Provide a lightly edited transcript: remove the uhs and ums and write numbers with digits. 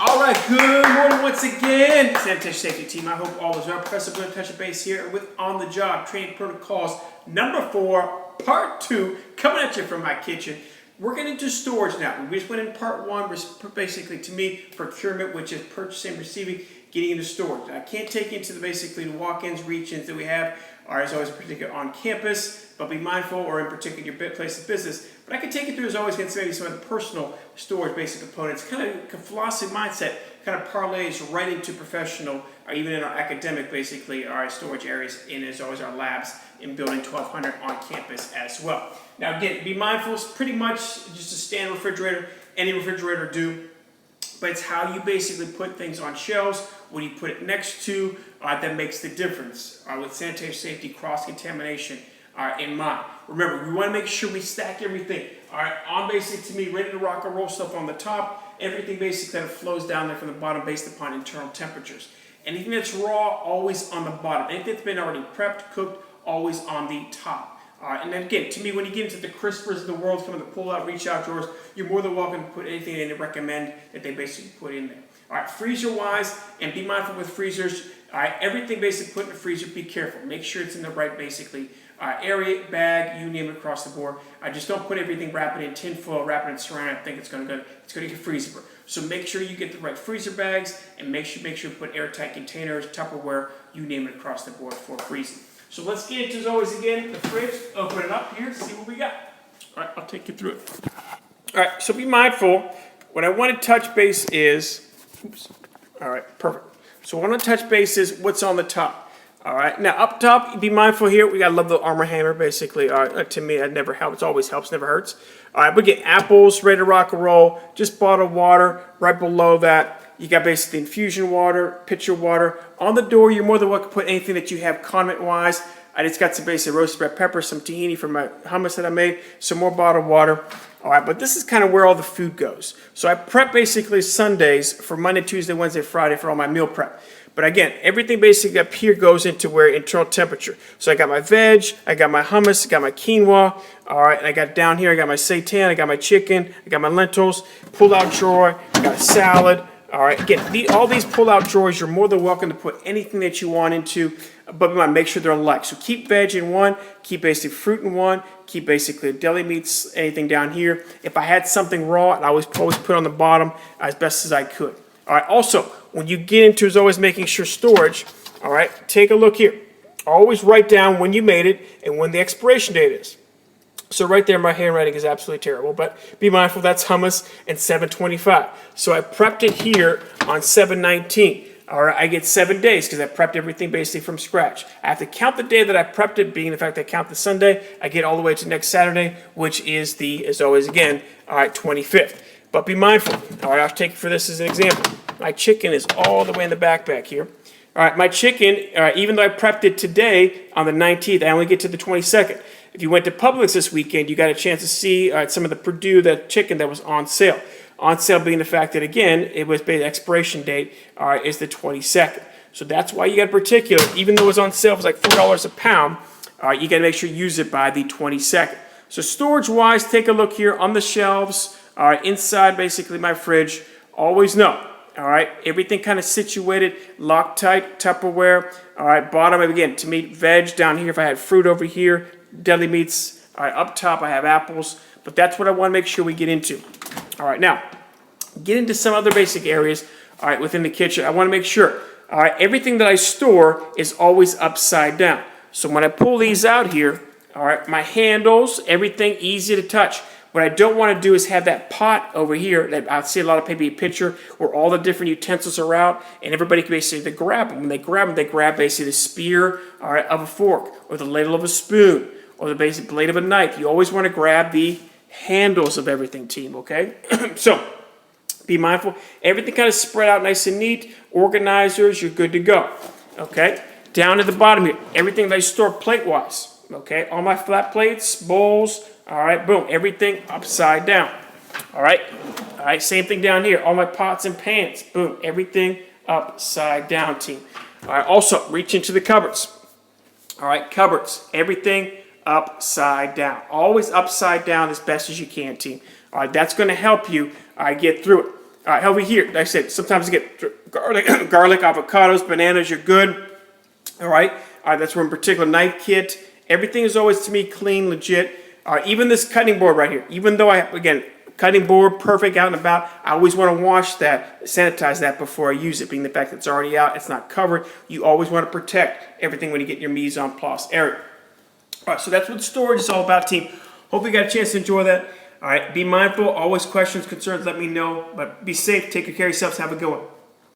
All right, good morning once again, Sanitation Safety Team. I hope all is well. Professor going to touch a base here with On the Job Training Protocols number 4, part 2, coming at you from my kitchen. We're getting into storage now. We just went in part 1, basically to me, procurement, which is purchasing, receiving, getting into storage. I can't take you into the basically the walk-ins, reach-ins that we have, or as always, particular on campus, but be mindful, or in particular your place of business. But I can take you through, as always, maybe some of the personal storage basic components, kind of philosophy, mindset, kind of parlays right into professional, or even in our academic, basically, our storage areas, and as always, our labs in Building 1200 on campus as well. Now, again, be mindful, it's pretty much just a standard refrigerator, any refrigerator do, but it's how you basically put things on shelves, what you put it next to, that makes the difference with sanitation safety, cross-contamination in mind. Remember, we want to make sure we stack everything. All right, on basic to me, ready to rock and roll stuff on the top. Everything basically kind of flows down there from the bottom based upon internal temperatures. Anything that's raw, always on the bottom. Anything that's been already prepped, cooked, always on the top. All right, and then again, to me, when you get into the crispers of the world, some of the pull-out, reach-out drawers, you're more than welcome to put anything in to recommend that they basically put in there. All right, freezer-wise, and be mindful with freezers. All right, everything basically put in the freezer, be careful. Make sure it's in the right, basically, area, bag, you name it across the board. I just don't put everything, wrap it in tin foil, wrap it in saran. I think it's going to get freezable. So make sure you get the right freezer bags, and make sure you put airtight containers, Tupperware, you name it across the board for freezing. So let's get into, as always, again, the fridge. Open it up here, see what we got. All right, I'll take you through it. All right, so be mindful. What I want to touch base is, oops. All right, perfect. So what I want to touch base is what's on the top. All right, now up top, be mindful here. We got a little Armor Hammer, basically. To me, that never helps. It always helps, never hurts. All right, we get apples, ready to rock and roll. Just bottled water. Right below that, you got basically infusion water, pitcher water. On the door, you're more than welcome to put anything that you have condiment-wise. I just got some basic roasted red pepper, some tahini from my hummus that I made, some more bottled water. All right, but this is kind of where all the food goes. So I prep basically Sundays for Monday, Tuesday, Wednesday, Friday for all my meal prep. But again, everything basically up here goes into where internal temperature. So I got my veg, I got my hummus, I got my quinoa. All right, and I got down here, I got my seitan, I got my chicken, I got my lentils, pull-out drawer, I got a salad. All right, again, all these pull-out drawers, you're more than welcome to put anything that you want into, but we want to make sure they're alike. So keep veg in one, keep basic fruit in one, keep basically deli meats, anything down here. If I had something raw, I always put it on the bottom as best as I could. All right, also, when you get into is always making sure storage, all right, take a look here. Always write down when you made it and when the expiration date is. So right there, my handwriting is absolutely terrible, but be mindful that's hummus and 7/25. So I prepped it here on 7/19. All right, I get 7 days because I prepped everything basically from scratch. I have to count the day that I prepped it, being the fact that I count the Sunday. I get all the way to next Saturday, which is as always again, all right, 25th. But be mindful. All right, I'll take it for this as an example. My chicken is all the way in the back here. All right, my chicken, even though I prepped it today on the 19th, I only get to the 22nd. If you went to Publix this weekend, you got a chance to see some of the Purdue, that chicken that was on sale. On sale being the fact that, again, it was the expiration date is the 22nd. So that's why you got particular, even though it was on sale, it was like $4 a pound, you got to make sure you use it by the 22nd. So storage-wise, take a look here on the shelves, inside basically my fridge. Always know, all right, everything kind of situated, Loctite, Tupperware. All right, bottom, again, to me, veg down here. If I had fruit over here, deli meats. All right, up top I have apples, but that's what I want to make sure we get into. All right, now get into some other basic areas. All right, within the kitchen, I want to make sure. All right, everything that I store is always upside down. So when I pull these out here, all right, my handles, everything easy to touch. What I don't want to do is have that pot over here that I see a lot of maybe a picture where all the different utensils are out and everybody can basically grab them. When they grab them, they grab basically the spear, all right, of a fork or the ladle of a spoon or the basic blade of a knife. You always want to grab the handles of everything, team, okay? So be mindful. Everything kind of spread out nice and neat. Organizers, you're good to go, okay? Down at the bottom here, everything that I store plate-wise, okay? All my flat plates, bowls, all right, boom, everything upside down. All right, same thing down here. All my pots and pans, boom, everything upside down, team. All right, also reach into the cupboards. All right, cupboards, everything upside down. Always upside down as best as you can, team. All right, that's going to help you get through it. All right, over here, like I said, sometimes you get garlic, avocados, bananas, you're good. All right, that's one particular knife kit. Everything is always, to me, clean, legit. Even this cutting board right here, even though again, cutting board, perfect, out and about, I always want to wash that, sanitize that before I use it, being the fact that it's already out, it's not covered. You always want to protect everything when you get your mise en place area. All right, so that's what storage is all about, team. Hope you got a chance to enjoy that. All right, be mindful, always questions, concerns, let me know. But be safe, take good care of yourselves, have a good one.